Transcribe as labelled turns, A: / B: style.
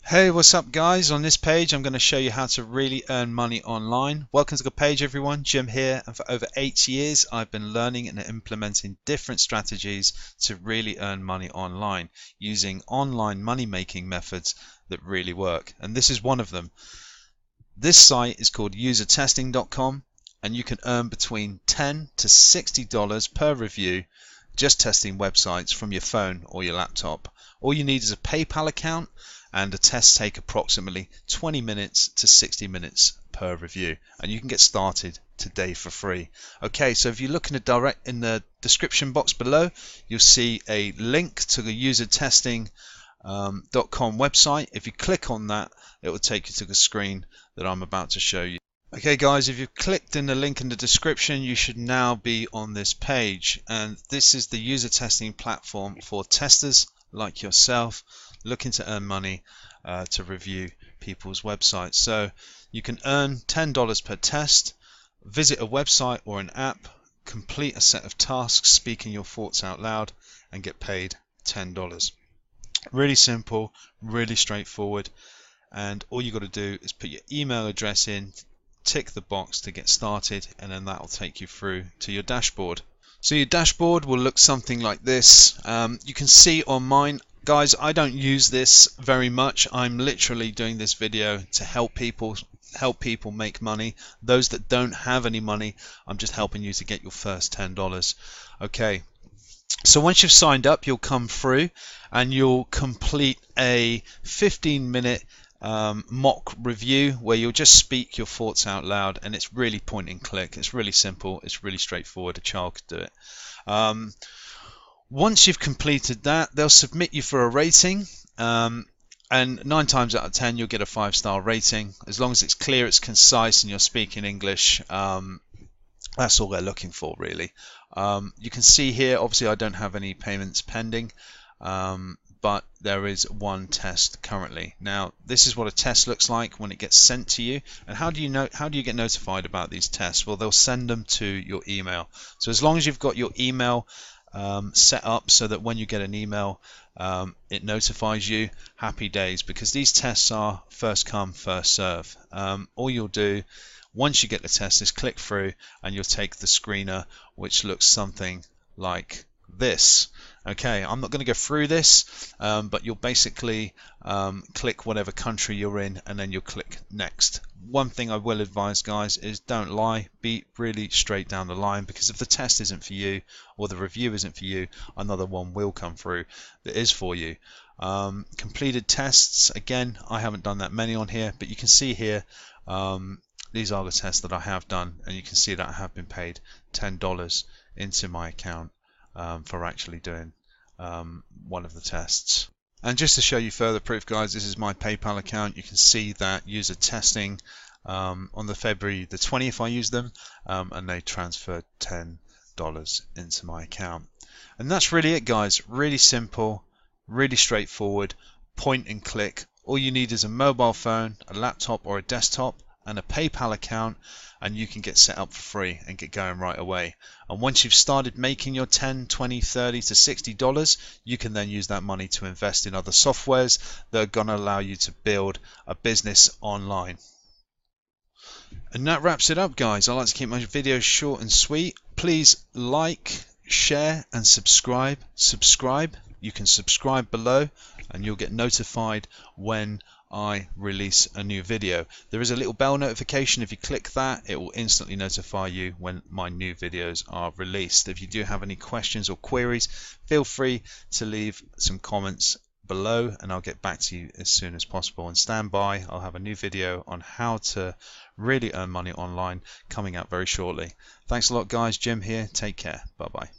A: Hey, what's up guys? On this page I'm going to show you how to really earn money online. Welcome to the page everyone, Jim here, and for over 8 years I've been learning and implementing different strategies to really earn money online using online money making methods that really work, and this is one of them. This site is called usertesting.com and you can earn between $10 to $60 per review just testing websites from your phone or your laptop. All you need is a PayPal account, and the tests take approximately 20 minutes to 60 minutes per review, and you can get started today for free. Okay, so if you look in the description box below, you'll see a link to the usertesting.com website. If you click on that, it will take you to the screen that I'm about to show you. Okay guys, if you've clicked in the link in the description, you should now be on this page, and this is the user testing platform for testers like yourself looking to earn money to review people's websites. So you can earn $10 per test, visit a website or an app, complete a set of tasks speaking your thoughts out loud, and get paid $10. Really simple, really straightforward, and all you got to do is put your email address in, tick the box to get started, and then that will take you through to your dashboard. So your dashboard will look something like this. You can see on mine, guys, I don't use this very much. I'm literally doing this video to help people make money. Those that don't have any money, I'm just helping you to get your first $10. Okay, so once you've signed up, you'll come through and you'll complete a 15-minute mock review where you'll just speak your thoughts out loud, and it's really point and click. It's really simple, it's really straightforward. A child could do it. Once you've completed that, they'll submit you for a rating, and 9 times out of 10 you'll get a 5-star rating. As long as it's clear, it's concise, and you're speaking English, that's all they're looking for really. You can see here, obviously I don't have any payments pending, but there is one test currently. Now this is what a test looks like when it gets sent to you. And how do you get notified about these tests? Well, they'll send them to your email. So as long as you've got your email set up so that when you get an email it notifies you, happy days, because these tests are first come first serve. All you'll do once you get the test is click through and you'll take the screener, which looks something like this. Okay, I'm not going to go through this, but you'll basically click whatever country you're in, and then you'll click next. One thing I will advise guys is don't lie, be really straight down the line, because if the test isn't for you or the review isn't for you, another one will come through that is for you. Completed tests, again, I haven't done that many on here, but you can see here these are the tests that I have done, and you can see that I have been paid $10 into my account for actually doing one of the tests. And just to show you further proof guys, this is my PayPal account. You can see that user testing on the February the 20th I used them, and they transferred $10 into my account. And that's really it guys, really simple, really straightforward, point and click. All you need is a mobile phone, a laptop or a desktop, and a PayPal account, and you can get set up for free and get going right away. And once you've started making your $10, $20, $30 to $60, you can then use that money to invest in other softwares that are going to allow you to build a business online. And that wraps it up guys. I like to keep my videos short and sweet. Please like, share and subscribe. You can subscribe below and you'll get notified when I release a new video. There is a little bell notification. If you click that, it will instantly notify you when my new videos are released. If you do have any questions or queries, feel free to leave some comments below and I'll get back to you as soon as possible. And stand by, I'll have a new video on how to really earn money online coming out very shortly. Thanks a lot guys, Jim here, take care, bye bye.